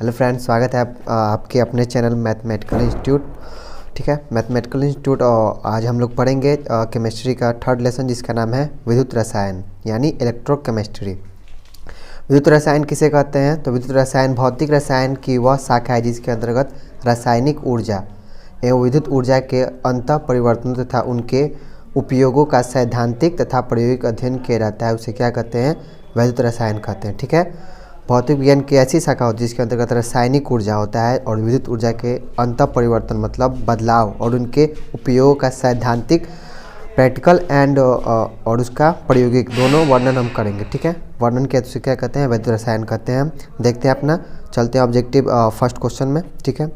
Hello friends, स्वागत है आपके अपने चैनल मैथमेटिकल इंस्टीट्यूट। ठीक है, मैथमेटिकल इंस्टीट्यूट। और आज हम लोग पढ़ेंगे केमिस्ट्री का थर्ड लेसन, जिसका नाम है विद्युत रसायन यानी इलेक्ट्रोकेमिस्ट्री। विद्युत रसायन किसे कहते हैं? तो विद्युत रसायन भौतिक रसायन की वह शाखा है जिसके अंतर्गत रासायनिक ऊर्जा एवं विद्युत ऊर्जा के अंतः परिवर्तनों तथा उनके उपयोगों का सैद्धांतिक तथा प्रायोगिक अध्ययन किया जाता है। उसे क्या कहते हैं? विद्युत रसायन कहते हैं। ठीक है, भौतिक विज्ञान की ऐसी शाखा होती है जिसके अंतर्गत रासायनिक ऊर्जा होता है और विद्युत ऊर्जा के अंतः परिवर्तन मतलब बदलाव और उनके उपयोग का सैद्धांतिक प्रैक्टिकल एंड और उसका प्रायोगिक दोनों वर्णन हम करेंगे। ठीक है, वर्णन के उसे क्या कहते हैं? विद्युत रसायन कहते हैं। हम देखते हैं अपना, चलते हैं ऑब्जेक्टिव फर्स्ट क्वेश्चन में। ठीक है,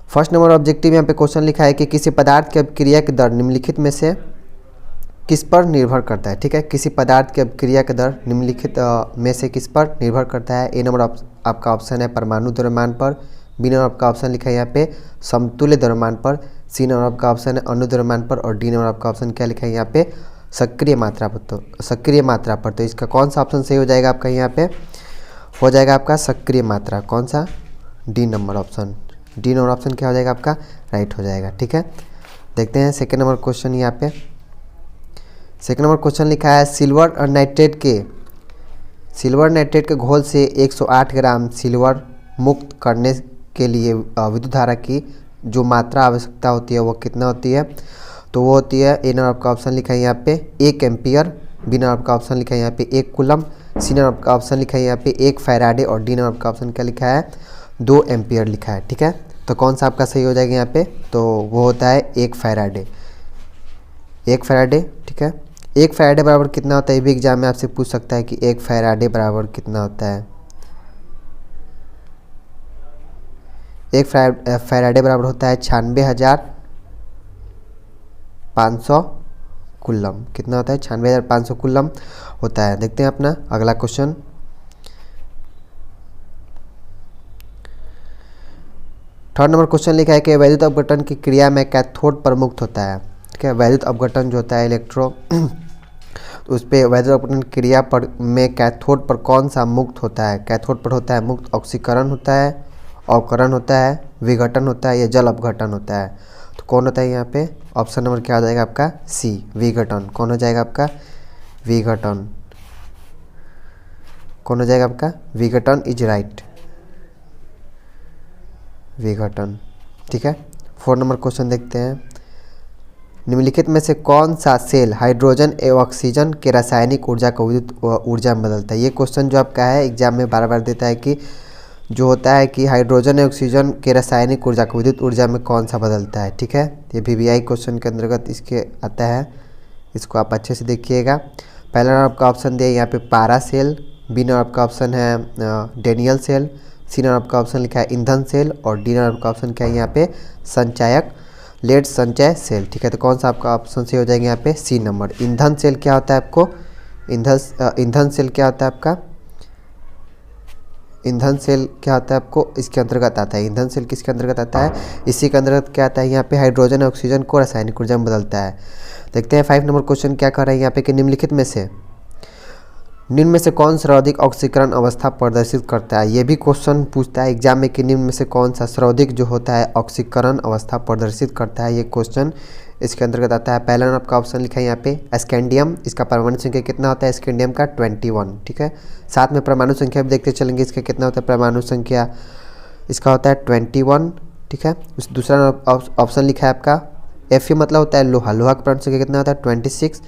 फर्स्ट नंबर ऑब्जेक्टिव यहाँ पे क्वेश्चन लिखा है कि किसी पदार्थ की अभिक्रिया की दर निम्नलिखित में से किस पर निर्भर करता है। ठीक है, किसी पदार्थ की अभिक्रिया की दर निम्नलिखित में से किस पर निर्भर करता है? ए नंबर आपका ऑप्शन है परमाणु द्रव्यमान पर, बी नंबर आपका ऑप्शन लिखा है यहाँ पे समतुल्य द्रव्यमान पर, सी नंबर आपका ऑप्शन है अणु द्रव्यमान पर और डी नंबर आपका ऑप्शन क्या लिखा है यहाँ पे सक्रिय मात्रा पर। तो सक्रिय मात्रा पर, तो इसका कौन सा ऑप्शन सही हो जाएगा आपका? यहाँ पे हो जाएगा आपका सक्रिय मात्रा। कौन सा? D number option. D number option क्या हो जाएगा आपका? राइट हो जाएगा। ठीक है, देखते हैं सेकेंड नंबर क्वेश्चन। यहाँ पे सेकेंड नंबर क्वेश्चन लिखा है सिल्वर नाइट्रेट के घोल से 108 ग्राम सिल्वर मुक्त करने के लिए विद्युत धारा की जो मात्रा आवश्यकता होती है वो कितना होती है? तो वो होती है, ए नंबर आपका ऑप्शन लिखा है यहाँ पे 1 एम्पियर, बी नंबर आपका ऑप्शन लिखा है यहाँ पे 1 कूलम, सी नंबर आपका ऑप्शन लिखा है यहाँ पे 1 फैराडे और डी नंबर आपका ऑप्शन क्या लिखा है? 2 एम्पियर लिखा है। ठीक है, तो कौन सा आपका सही हो जाएगा यहाँ पे? तो वो होता है 1 फैराडे। 1 फैराडे। ठीक है, 1 फैराडे बराबर कितना होता है? ये भी एग्जाम में आपसे पूछ सकता है कि 1 फैराडे बराबर कितना होता है। 1 फैराडे बराबर होता है 96,500 कूलम। कितना होता है? 96,500 कूलम होता है। देखते हैं अपना अगला क्वेश्चन। थर्ड नंबर क्वेश्चन लिखा है कि वैद्युत अपघटन की क्रिया में कैथोड पर मुक्त होता है। ठीक है, वैद्युत अपघटन जो होता है इलेक्ट्रो तो उस पर वैद्युत अपघटन क्रिया पर में कैथोड पर कौन सा मुक्त होता है? कैथोड पर होता है मुक्त ऑक्सीकरण होता है, अवकरण होता है, विघटन होता है या जल अपघटन होता है। तो कौन होता है यहाँ पे? ऑप्शन नंबर क्या हो जाएगा आपका? सी, विघटन। कौन हो जाएगा आपका? विघटन। कौन हो जाएगा आपका? विघटन इज राइट, विघटन। ठीक है, 4 नंबर क्वेश्चन देखते हैं। निम्नलिखित में से कौन सा सेल हाइड्रोजन एवं ऑक्सीजन के रासायनिक ऊर्जा को विद्युत ऊर्जा में बदलता है? ये क्वेश्चन जो आपका है एग्जाम में बार बार देता है कि जो होता है कि हाइड्रोजन एवं ऑक्सीजन के रासायनिक ऊर्जा को विद्युत ऊर्जा में कौन सा बदलता है। ठीक है, ये VVI क्वेश्चन के अंतर्गत इसके आता है, इसको आप अच्छे से देखिएगा। पहला नंबर आपका ऑप्शन दिया यहाँ पे पारा सेल, बी नंबर आपका ऑप्शन है डेनियल सेल, सी नंबर आपका ऑप्शन लिखा है ईंधन सेल और डी नंबर आपका ऑप्शन क्या है यहाँ पे? संचायक लेड संचय सेल। ठीक है, तो कौन सा आपका ऑप्शन से हो जाएगा यहाँ पे? सी नंबर। ईंधन सेल क्या होता है आपको? ईंधन सेल क्या होता है आपका? ईंधन सेल क्या होता है आपको? इसके अंतर्गत आता है। ईंधन सेल किसके अंतर्गत आता है? इसी के अंतर्गत क्या आता है यहाँ पे? हाइड्रोजन और ऑक्सीजन को रासायनिक ऊर्जा में बदलता है। देखते हैं 5 नंबर क्वेश्चन क्या कर रहा है यहाँ पे कि निम्नलिखित में से कौन सर्वाधिक ऑक्सीकरण अवस्था प्रदर्शित करता है? ये भी क्वेश्चन पूछता है एग्जाम में कि निम्न में से कौन सा सर्वाधिक जो होता है ऑक्सीकरण अवस्था प्रदर्शित करता है। ये क्वेश्चन इसके अंतर्गत आता है। पहला नंबर आपका ऑप्शन लिखा है यहाँ पे स्कैंडियम। इसका परमाणु संख्या कितना होता है स्कैंडियम का? 21। ठीक है, साथ में परमाणु संख्या भी देखते चलेंगे इसका कितना होता है परमाणु संख्या? इसका होता है 21। ठीक है, उस दूसरा ऑप्शन लिखा है आपका Fe मतलब होता है लोहा। लोहा का परमाणु संख्या कितना होता है? 26।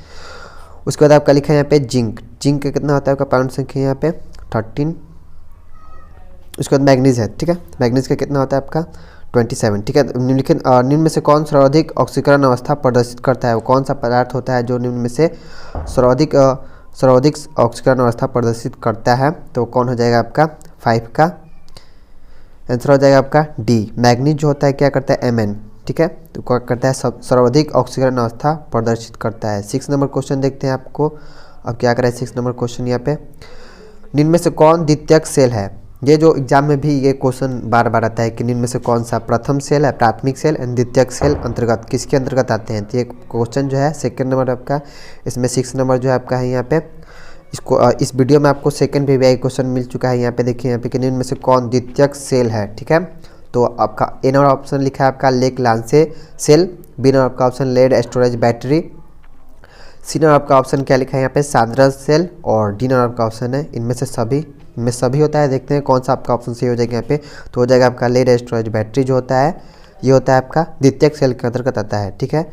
उसके बाद आपका लिखा है यहाँ पे जिंक। जिंक का कितना होता है आपका परमाणु संख्या यहाँ पे? 13। उसके बाद मैग्नीज है। ठीक है, मैग्नीज का कितना होता है आपका? 27। ठीक है, निम्न में से कौन सर्वाधिक ऑक्सीकरण अवस्था प्रदर्शित करता है? वो कौन सा पदार्थ होता है जो निम्न में से सर्वाधिक ऑक्सीकरण अवस्था प्रदर्शित करता है? तो कौन हो जाएगा आपका? 5 का आंसर हो जाएगा आपका डी। मैग्नीज जो होता है क्या करता है? Mn। ठीक है, तो क्या करता है? सर्वाधिक ऑक्सीकरण अवस्था प्रदर्शित करता है। 6 नंबर क्वेश्चन देखते हैं आपको अब क्या करें। 6 नंबर क्वेश्चन यहाँ पे निम्न में से कौन द्वितीयक सेल है? ये जो एग्जाम में भी ये क्वेश्चन बार बार आता है कि निम्न में से कौन सा प्रथम सेल है, प्राथमिक सेल एंड द्वितीयक सेल अंतर्गत किसके अंतर्गत आते हैं? तो ये क्वेश्चन जो है सेकंड नंबर आपका, इसमें 6 नंबर जो है आपका है यहाँ पे इस वीडियो में आपको सेकंड वीवीआई क्वेश्चन मिल चुका है। यहाँ पे देखिए, यहाँ पे कि निम्न में से कौन द्वितीयक सेल है, ठीक है। तो आपका ए नंबर ऑप्शन लिखा है आपका Leclanche cell, B number आपका option lead storage battery, C number आपका ऑप्शन क्या लिखा है यहाँ पे सांद्रस सेल, और डी नंबर आपका ऑप्शन है इनमें सभी होता है। देखते हैं कौन सा आपका ऑप्शन सही हो जाएगा यहाँ पे। तो हो जाएगा आपका लेड स्टोरेज बैटरी जो होता है, ये होता है आपका द्वितीयक सेल के अंतर्गत आता है, ठीक है।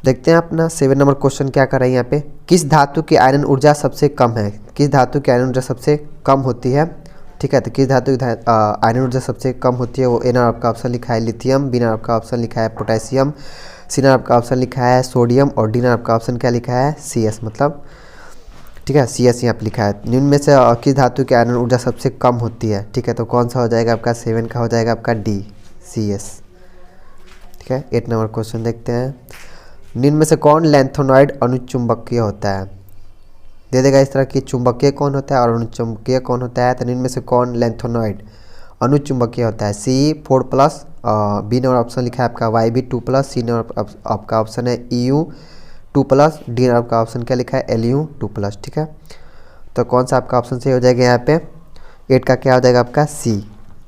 देखते हैं अपना 7 नंबर क्वेश्चन क्या कर रहा है यहाँ पे। किस धातु की आयरन ऊर्जा सबसे कम है, किस धातु की आयरन ऊर्जा सबसे कम होती है, ठीक है। तो किस धातु की आयरन ऊर्जा सबसे कम होती है, वो ए नंबर आपका ऑप्शन लिखा है लिथियम, बी नंबर आपका ऑप्शन लिखा है पोटेशियम, सी नंबर आपका ऑप्शन लिखा है सोडियम, और डी नंबर आपका ऑप्शन क्या लिखा है CS, मतलब ठीक है CS यहाँ पे लिखा है। निम्न में से किस धातु की आयरन ऊर्जा सबसे कम होती है, ठीक है। तो कौन सा हो जाएगा आपका 7 का हो जाएगा आपका D CS, ठीक है। 8 नंबर क्वेश्चन देखते हैं। निम्न में से कौन लैंथेनॉइड अनुचुंबकीय होता है, दे देगा इस तरह की चुंबकीय कौन होता है और अनुचुंबकीय कौन होता है। तो निम्न में से कौन लैंथेनॉइड अनुचुंबकीय होता है, Ce4+, बी नंबर ऑप्शन लिखा है आपका Yb2+, सी नंबर आपका ऑप्शन है Eu2+, डी नंबर आपका ऑप्शन क्या लिखा है Lu2+, ठीक है। तो कौन सा आपका ऑप्शन सही हो जाएगा यहाँ पे। 8 का क्या हो जाएगा आपका C,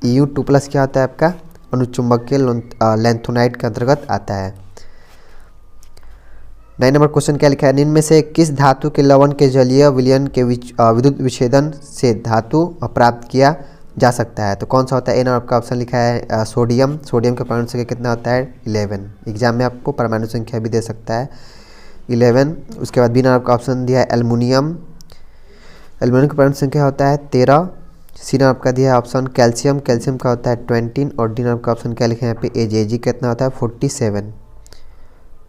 Eu2+ क्या होता है आपका अनुचुंबकीय लैंथेनॉइड के अंतर्गत आता है। 9 नंबर क्वेश्चन क्या लिखा है। निम्न में से किस धातु के लवण के जलीय विलयन के विद्युत विच्छेदन से धातु प्राप्त किया जा सकता है। तो कौन सा होता है। ए नंबर आपका ऑप्शन लिखा है सोडियम, सोडियम का परमाणु संख्या कितना होता है 11, एग्जाम में आपको परमाणु संख्या भी दे सकता है 11। उसके बाद बी नंबर आपका ऑप्शन दिया है एल्युमिनियम, एल्युमिनियम का परमाणु संख्या होता है 13। सी नंबर आपका दिया है ऑप्शन कैल्शियम, कैल्शियम का होता है 20, और डी नंबर का ऑप्शन क्या लिखा है यहाँ पे एजी कितना होता है 47,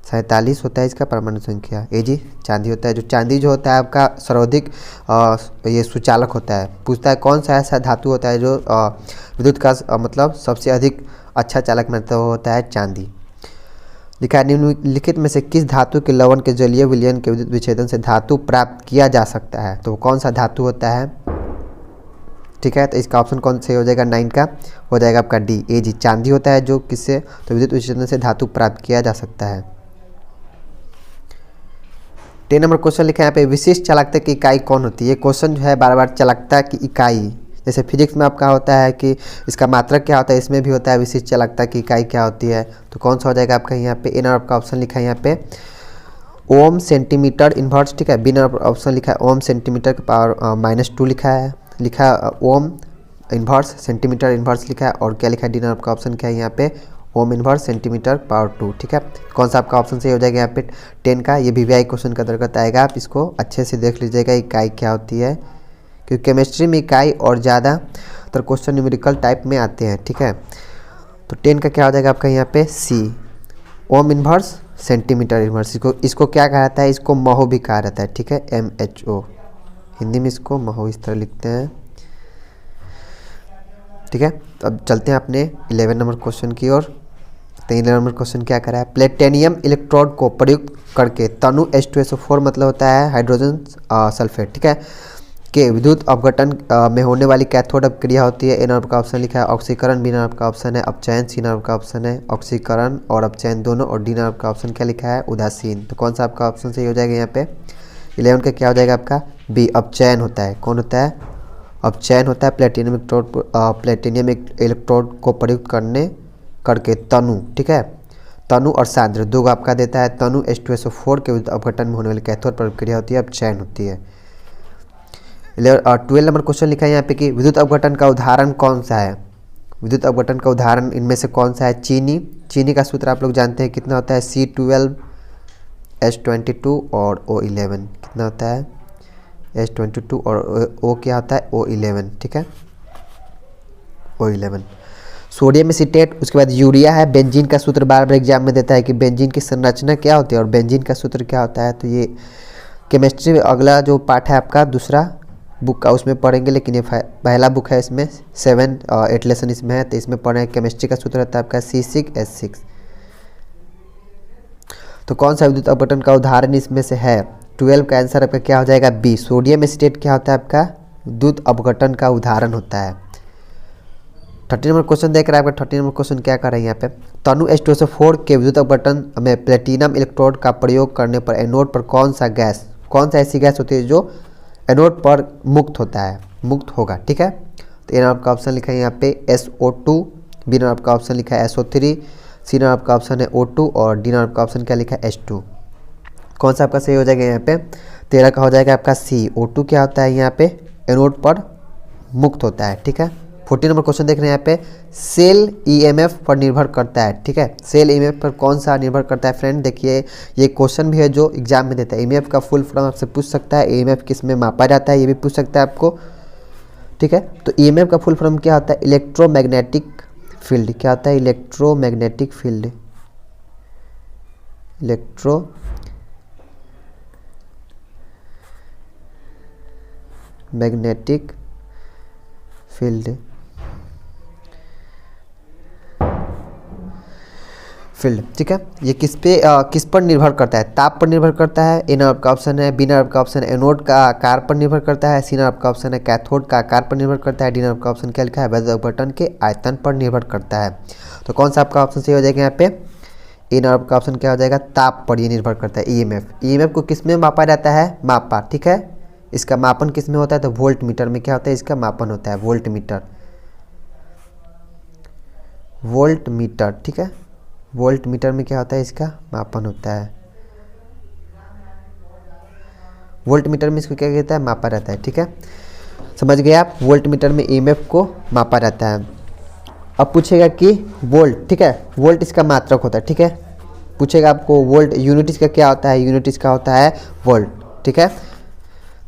47 होता है इसका परमाणु संख्या। एजी चांदी होता है, जो चांदी जो होता है आपका सर्वाधिक ये सुचालक होता है। पूछता है कौन सा ऐसा धातु होता है जो विद्युत का मतलब सबसे अधिक अच्छा चालक मानता है, वो होता है चांदी। लिखा है निम्नलिखित में से किस धातु के लवण के जलीय विलयन के विद्युत विच्छेदन से धातु प्राप्त किया जा सकता है। तो कौन सा धातु होता है, ठीक है। तो इसका ऑप्शन कौन से हो जाएगा 9 का हो जाएगा आपका डी एजी, चांदी होता है जो किससे, तो विद्युत विच्छेदन से धातु प्राप्त किया जा सकता है। 10 नंबर क्वेश्चन लिखा है यहाँ पे विशिष्ट चालकता की इकाई कौन होती है। ये क्वेश्चन जो है बार बार चालकता की इकाई, जैसे फिजिक्स में आपका होता है कि इसका मात्रक क्या होता है, इसमें भी होता है विशिष्ट चालकता की इकाई क्या होती है। तो कौन सा हो जाएगा आपका यहाँ पे। ए नंबर आपका ऑप्शन लिखा है यहाँ पे ओम सेंटीमीटर इन्वर्स, ठीक है। बी नंबर ऑप्शन लिखा है ओम सेंटीमीटर का पावर -2 लिखा है ओम इन्वर्स सेंटीमीटर इन्वर्स लिखा है, और क्या लिखा है डी नंबर का ऑप्शन क्या है यहाँ पे ओम इन्वर्स सेंटीमीटर पावर 2, ठीक है। कौन सा आपका ऑप्शन सही हो जाएगा यहाँ पे 10 का। ये वीवीआई क्वेश्चन का अंतर्गत आएगा, आप इसको अच्छे से देख लीजिएगा इकाई क्या होती है, क्योंकि केमिस्ट्री में इकाई और ज़्यादातर क्वेश्चन न्यूमेरिकल टाइप में आते हैं, ठीक है। तो 10 का क्या हो जाएगा आपका यहाँ पे सी ओम इन्वर्स सेंटीमीटर इन्वर्स। इसको क्या कहा जाता है, इसको महो भी कहा जाता है, ठीक है। MHO हिंदी में इसको महो इस तरह लिखते हैं, ठीक है। तो अब चलते हैं अपने 11 नंबर क्वेश्चन की ओर। तो 11 नंबर क्वेश्चन क्या करा है। प्लेटिनियम इलेक्ट्रोड को प्रयुक्त करके तनु H2SO4 मतलब होता है हाइड्रोजन सल्फेट, ठीक है, के विद्युत अपघटन में होने वाली कैथोड अपक्रिया होती है। ए नंबर का ऑप्शन लिखा है ऑक्सीकरण, बी नंबर का ऑप्शन है अपचयन, सी नंबर का ऑप्शन है ऑक्सीकरण और अपचयन दोनों, और डी नंबर का ऑप्शन क्या लिखा है उदासीन। तो कौन सा आपका ऑप्शन सही हो जाएगा यहाँ पे 11 का क्या हो जाएगा आपका बी अपचयन होता है। कौन होता है अपचयन होता है प्लेटिनियम इलेक्ट्रोड को प्रयुक्त करके तनु, ठीक है, तनु और सांद्र दो आपका देता है। तनु H2SO4 के विद्युत अपघटन में होने वाली कैथोड प्रक्रिया होती है अपचयन होती है। 12 नंबर क्वेश्चन लिखा है यहाँ पे कि विद्युत अपघटन का उदाहरण कौन सा है। विद्युत अपघटन का उदाहरण इनमें से कौन सा है। चीनी का सूत्र आप लोग जानते हैं कितना होता है C12 H22 और O11 कितना होता है H22 और O क्या होता है O11, ठीक है O11। सोडियम एसीटेट, उसके बाद यूरिया है। बेंजीन का सूत्र बार बार एग्जाम में देता है कि बेंजीन की संरचना क्या होती है और बेंजीन का सूत्र क्या होता है। तो ये केमिस्ट्री में अगला जो पार्ट है आपका दूसरा बुक का उसमें पढ़ेंगे, लेकिन ये पहला बुक है, इसमें 7-8 लेसन इसमें है, तो इसमें पढ़ेंगे। केमिस्ट्री का सूत्र होता है आपका C6H6। तो कौन सा विद्युत अपघटन का उदाहरण इसमें से है। 12 का आंसर आपका क्या हो जाएगा बी। सोडियम एसीटेट क्या होता है आपका विद्युत अपघटन का उदाहरण होता है। 30 नंबर क्वेश्चन देख रहा है आपका। 30 नंबर क्वेश्चन क्या कर रहे हैं यहाँ पे। तनु H2SO4 के विद्युत अपघटन में प्लेटिनम इलेक्ट्रोड का प्रयोग करने पर एनोड पर कौन सा गैस कौन सा ऐसी गैस होती है जो एनोड पर मुक्त होता है, मुक्त होगा, ठीक है। तो ए नंबर आपका ऑप्शन लिखा है यहाँ पे SO2, बी नंबर आपका ऑप्शन लिखा है SO3, सी नंबर आपका ऑप्शन है O2 और डी नंबर आपका ऑप्शन क्या लिखा है H2। कौन सा आपका सही हो जाएगा यहाँ पे? 13 का हो जाएगा आपका C। O2 क्या होता है यहाँ पे? एनोड पर मुक्त होता है, ठीक है। 14 नंबर क्वेश्चन देख रहे हैं यहाँ पे, सेल EMF पर निर्भर करता है, ठीक है। सेल EMF पर कौन सा निर्भर करता है फ्रेंड? देखिए ये क्वेश्चन भी है जो एग्जाम में देता है। EMF का फुल फॉर्म आपसे पूछ सकता है, EMF किस में मापा जाता है ये भी पूछ सकता है आपको, ठीक है। तो EMF का फुल फॉर्म क्या होता है? Electromagnetic field. क्या होता है? इलेक्ट्रोमैग्नेटिक फील्ड, इलेक्ट्रोमैग्नेटिक फील्ड, ठीक है। ये किस पर निर्भर करता है? ताप पर निर्भर करता है, ए नंबर का ऑप्शन है। बी नंबर का ऑप्शन है एनोड का आकार पर निर्भर करता है। सी नंबर का ऑप्शन है कैथोड का आकार पर निर्भर करता है। डी नंबर का ऑप्शन क्या लिखा है? वैद्युत अपघटन के आयतन पर निर्भर करता है। तो कौन सा आपका ऑप्शन सही हो जाएगा यहाँ पे? ए नंबर का ऑप्शन क्या हो जाएगा? ताप पर ये निर्भर करता है। EMF को किस में मापा जाता है? मापा, ठीक है। इसका मापन किस में होता है? तो वोल्ट मीटर में क्या होता है? इसका मापन होता है वोल्ट मीटर, ठीक है। वोल्ट मीटर में क्या होता है? इसका मापन होता है। वोल्ट मीटर में इसको क्या कहता है? मापा रहता है, ठीक है। समझ गए आप? वोल्ट मीटर में EMF को मापा रहता है। अब पूछेगा कि वोल्ट, ठीक है, वोल्ट इसका मात्रक होता है, ठीक है। पूछेगा आपको वोल्ट यूनिट इसका क्या होता है? यूनिट इसका होता है वोल्ट, ठीक है।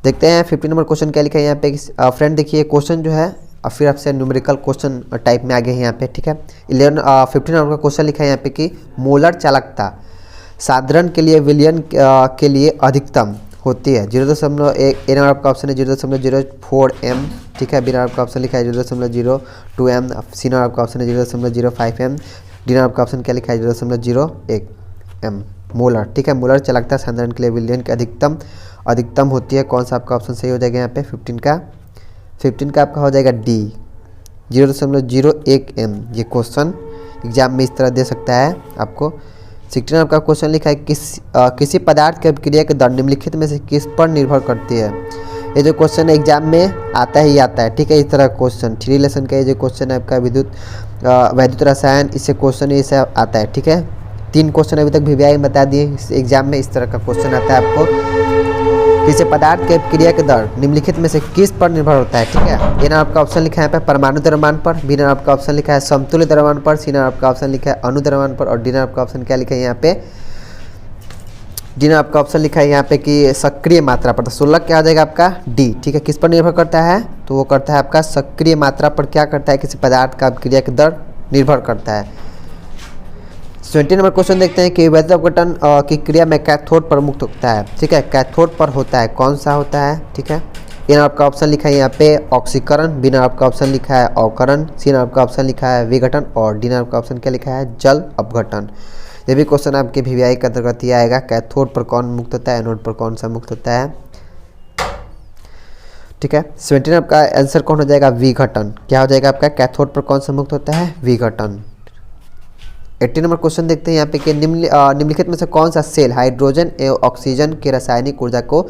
देखते हैं 15 नंबर क्वेश्चन क्या लिखा है यहाँ पे फ्रेंड। देखिए क्वेश्चन जो है और फिर आपसे न्यूमेरिकल क्वेश्चन टाइप में आगे है यहाँ पे, ठीक है। 15 नंबर का क्वेश्चन लिखा है यहाँ पे कि मोलर चालकता साधारण के लिए विलयन के लिए अधिकतम होती है 0.1। ए नंबर आपका ऑप्शन है 0.04 m, ठीक है। बी नंबर आपका ऑप्शन लिखा है 0.02 m, सी नंबर आपका ऑप्शन है 0.05 m, डी नंबर आपका ऑप्शन क्या लिखा है 0.01 m मोलर, ठीक है। मोलर चालकता साधारण के लिए विलयन के अधिकतम होती है। कौन सा आपका ऑप्शन सही हो जाएगा यहाँ पे? 15 का आपका हो जाएगा D 0.01 m। ये क्वेश्चन एग्जाम में इस तरह दे सकता है आपको। 16 आपका क्वेश्चन लिखा है किसी पदार्थ की अभिक्रिया के दर निम्नलिखित में से किस पर निर्भर करती है? ये जो क्वेश्चन है एग्जाम में आता ही आता है, ठीक है। इस तरह क्वेश्चन 3 लेसन का ये जो क्वेश्चन है आपका वैद्युत रसायन, इससे क्वेश्चन इसे आता है, ठीक है। 3 क्वेश्चन अभी तक VVI में बता दिए। एग्जाम में इस तरह का क्वेश्चन आता है आपको। किसी पदार्थ के अभिक्रिया के दर निम्नलिखित में से किस पर निर्भर होता है, ठीक है। ए नंबर आपका ऑप्शन लिखा है यहाँ पे परमाणु द्रव्यमान पर, बी नंबर आपका ऑप्शन लिखा है समतुल्य द्रव्यमान पर, सी नंबर आपका ऑप्शन लिखा है अणु द्रव्यमान पर और डी नंबर आपका ऑप्शन क्या लिखा है यहाँ पे? डी नंबर आपका ऑप्शन लिखा है यहाँ पे कि सक्रिय मात्रा पर। तो 16 क्या आ जाएगा आपका? D, ठीक है। किस पर निर्भर करता है? तो वो करता है आपका सक्रिय मात्रा पर। क्या करता है? किसी पदार्थ का अभिक्रिया के दर निर्भर करता है। 20 नंबर क्वेश्चन देखते हैं कि वैद्युत अपघटन की क्रिया में कैथोड पर मुक्त होता है, ठीक है। कैथोड पर होता है, कौन सा होता है, ठीक है। ए नंबर आपका ऑप्शन लिखा है यहाँ पे ऑक्सीकरण, बी नंबर आपका ऑप्शन लिखा है अवकरण, सी नंबर आपका ऑप्शन लिखा है विघटन और डी नंबर आपका ऑप्शन क्या लिखा है? जल अपघटन। ये भी क्वेश्चन आपके VVI के अंतर्गत ही आएगा। कैथोड पर कौन मुक्त होता है, एनोड पर कौन सा मुक्त होता है, ठीक है। 17 आपका आंसर कौन हो जाएगा? विघटन। क्या हो जाएगा आपका? कैथोड पर कौन सा मुक्त होता है? विघटन। 18 नंबर क्वेश्चन देखते हैं यहाँ पे कि निम्नलिखित में से कौन सा सेल हाइड्रोजन एवं ऑक्सीजन की रासायनिक ऊर्जा को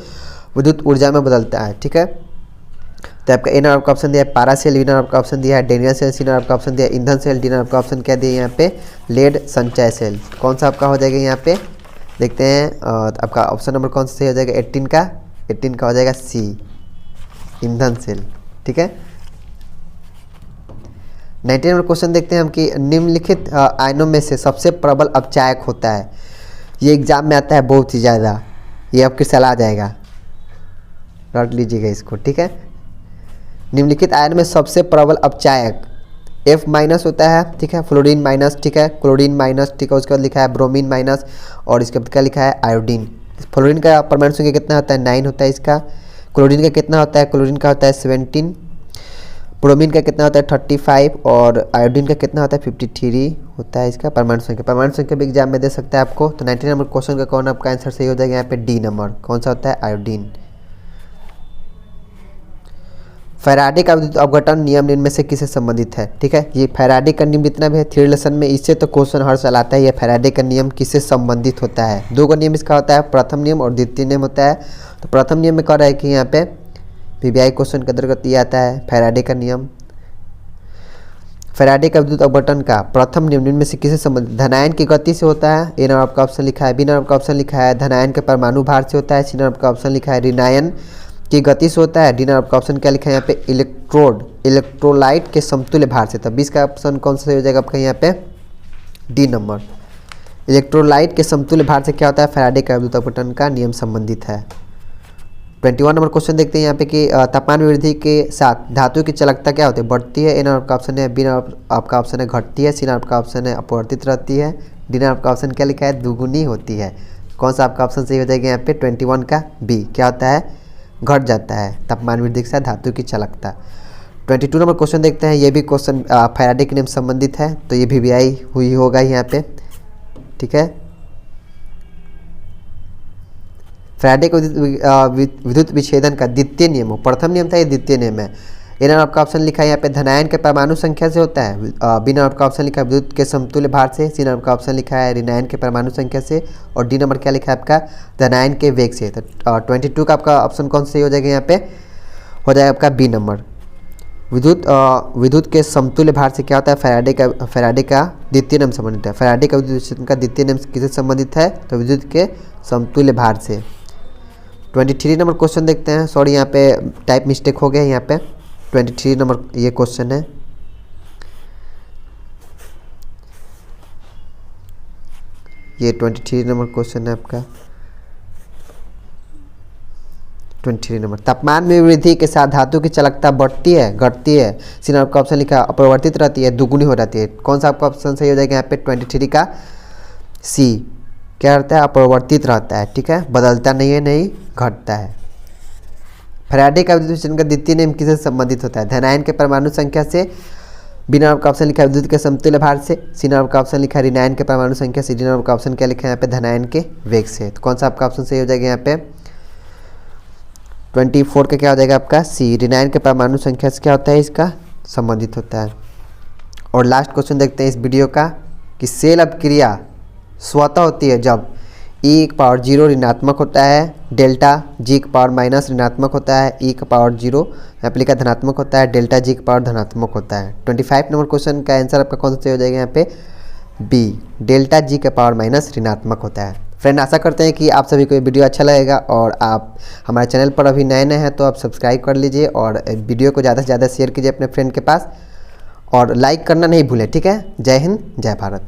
विद्युत ऊर्जा में बदलता है, ठीक है। तो आपका ए नंबर आपका ऑप्शन दिया है पारा सेल, बी नंबर आपका ऑप्शन दिया है डेनियल सेल, सी नंबर आपका ऑप्शन दिया है ईंधन सेल, डी नंबर आपका ऑप्शन क्या दिया है यहाँ पे? लेड संचय सेल। कौन सा आपका हो जाएगा यहाँ पे? देखते हैं आपका ऑप्शन नंबर कौन सा सही हो जाएगा? 18 का हो जाएगा C ईंधन सेल, ठीक है। 19 नंबर क्वेश्चन देखते हैं हम कि निम्नलिखित आयनों में से सबसे प्रबल अपचायक होता है। ये एग्जाम में आता है बहुत ही ज़्यादा, ये आपकी सलाह जाएगा, रट लीजिएगा इसको, ठीक है। निम्नलिखित आयन में सबसे प्रबल अपचायक F- होता है, ठीक है। फ्लोरीन माइनस, ठीक है। क्लोरीन माइनस, ठीक है। उसके बाद लिखा है ब्रोमीन माइनस और इसके बाद क्या लिखा है? आयोडीन। फ्लोरीन का परमाणु संख्या कितना होता है? 9 होता है इसका। क्लोरीन का कितना होता है? क्लोरीन का होता है 17। ब्रोमीन का कितना होता है? 35 और आयोडीन का कितना होता है? 53 होता है इसका परमाणु संख्या भी एग्जाम में दे सकता है आपको। तो 19 नंबर क्वेश्चन का कौन आपका आंसर सही हो जाएगा यहाँ पे? D number. कौन सा होता है? आयोडीन। फैराडे का विद्युत अपघटन नियम निम्न में से किससे संबंधित है। ठीक है, ये फैराडे का नियम जितना भी है थ्योरी लेसन में, इससे तो क्वेश्चन हर साल आता है। ये फैराडे का नियम किससे संबंधित होता है। दो का नियम इसका होता है, प्रथम नियम और द्वितीय नियम होता है। तो प्रथम नियम में कह रहा है कि यहाँ पे पीबीआई क्वेश्चन के अंतर्गत ये आता है फैराडे का नियम। फैराडे का विद्युत अपघटन का प्रथम नियम निम्न में से किससे संबंधित। धनायन की गति से होता है, ए नंबर आपका ऑप्शन लिखा है। बी नंबर आपका ऑप्शन लिखा है धनायन के परमाणु भार से होता है। सी नंबर आपका ऑप्शन लिखा है ऋणायन की गति से होता है। डी नंबर आपका ऑप्शन क्या लिखा है यहाँ पे इलेक्ट्रोलाइट के समतुल्य भार से। तब 20 का ऑप्शन कौन सा हो जाएगा आपका यहाँ पे डी नंबर। इलेक्ट्रोलाइट के समतुल्य भार से क्या होता है, फैराडे का विद्युत अपघटन का नियम संबंधित है। 21 नंबर क्वेश्चन देखते हैं यहाँ पे कि तापमान वृद्धि के साथ धातु की चालकता क्या होती है, बढ़ती है। ए नंबर आपका ऑप्शन है, बी नंबर आपका ऑप्शन है घटती है। सी नंबर आपका ऑप्शन है अपवर्तित रहती है। डी नंबर आपका ऑप्शन क्या लिखा है दुगुनी होती है। कौन सा आपका ऑप्शन सही हो जाएगा यहाँ पे 21 का बी, क्या होता है घट जाता है तापमान वृद्धि के साथ धातु की चालकता। 22 नंबर क्वेश्चन देखते हैं, ये भी क्वेश्चन फैराडे के नियम संबंधित है। तो ये वीवीआई हुई होगा यहाँ पे। ठीक है, फैराडे को विद्युत विच्छेदन का द्वितीय नियम हो, प्रथम नियम था, ये द्वितीय नियम है। ए नंबर आपका ऑप्शन लिखा है यहाँ पे धनायन के परमाणु संख्या से होता है। बी नंबर आपका ऑप्शन लिखा है विद्युत के समतुल्य भार से। सी नंबर का ऑप्शन लिखा है ऋणायन के परमाणु संख्या से। और डी नंबर क्या लिखा है आपका धनायन के वेग से। तो 22 का आपका ऑप्शन कौन सा सही हो जाएगा यहाँ पे हो जाएगा आपका बी नंबर। विद्युत के समतुल्य भार से क्या होता है, फैराडे का द्वितीय नियम संबंधित है। फैराडे का विद्युत विच्छेदन का द्वितीय नियम किससे संबंधित है, तो विद्युत के समतुल्य भार से। 23 नंबर क्वेश्चन देखते हैं। सॉरी यहाँ पे टाइप मिस्टेक हो गया यहाँ पे। 23 नंबर ये क्वेश्चन है। ये 23 नंबर क्वेश्चन है आपका। 23 नंबर, तापमान में वृद्धि के साथ धातु की चालकता बढ़ती है घटती है। सी नंबर का ऑप्शन लिखा है अपरिवर्तित रहती है दुगुनी हो जाती है। कौन सा आपका ऑप्शन सही हो जाएगा यहाँ पे 23 का सी, क्या रहता है अपरिवर्तित रहता है। ठीक है, बदलता नहीं है, नहीं घटता है। फैराडे का विद्युत विच्छेदन का द्वितीय नियम किससे संबंधित होता है, धनायन के परमाणु संख्या से। बी नंबर का ऑप्शन लिखा है विद्युत के समतुल्य भार से। सी नंबर का ऑप्शन लिखा है ऋणायन के परमाणु संख्या से। डी नंबर का ऑप्शन क्या लिखा है यहाँ पे धनायन के वेग से। तो कौन सा आपका ऑप्शन सही हो जाएगा यहाँ पे 24 का क्या हो जाएगा आपका सी, ऋणायन के परमाणु संख्या से क्या होता है इसका संबंधित होता है। और लास्ट क्वेश्चन देखते हैं इस वीडियो का कि सेल अपक्रिया स्वतः होती है जब ई की पावर 0 ऋणात्मक होता है, डेल्टा जी की पावर माइनस ऋणात्मक होता है, ई की पावर 0 यहाँ पे लिखा धनात्मक होता है, डेल्टा जी की पावर धनात्मक होता है। 25 नंबर क्वेश्चन का आंसर आपका कौन सा सही हो जाएगा यहाँ पे बी, डेल्टा जी का पावर माइनस ऋणात्मक होता है। फ्रेंड आशा करते हैं कि आप सभी को ये वीडियो अच्छा लगेगा और आप हमारे चैनल पर अभी नए हैं तो आप सब्सक्राइब कर लीजिए और वीडियो को ज़्यादा से ज़्यादा शेयर कीजिए अपने फ्रेंड के पास और लाइक करना नहीं भूलें। ठीक है, जय हिंद जय भारत।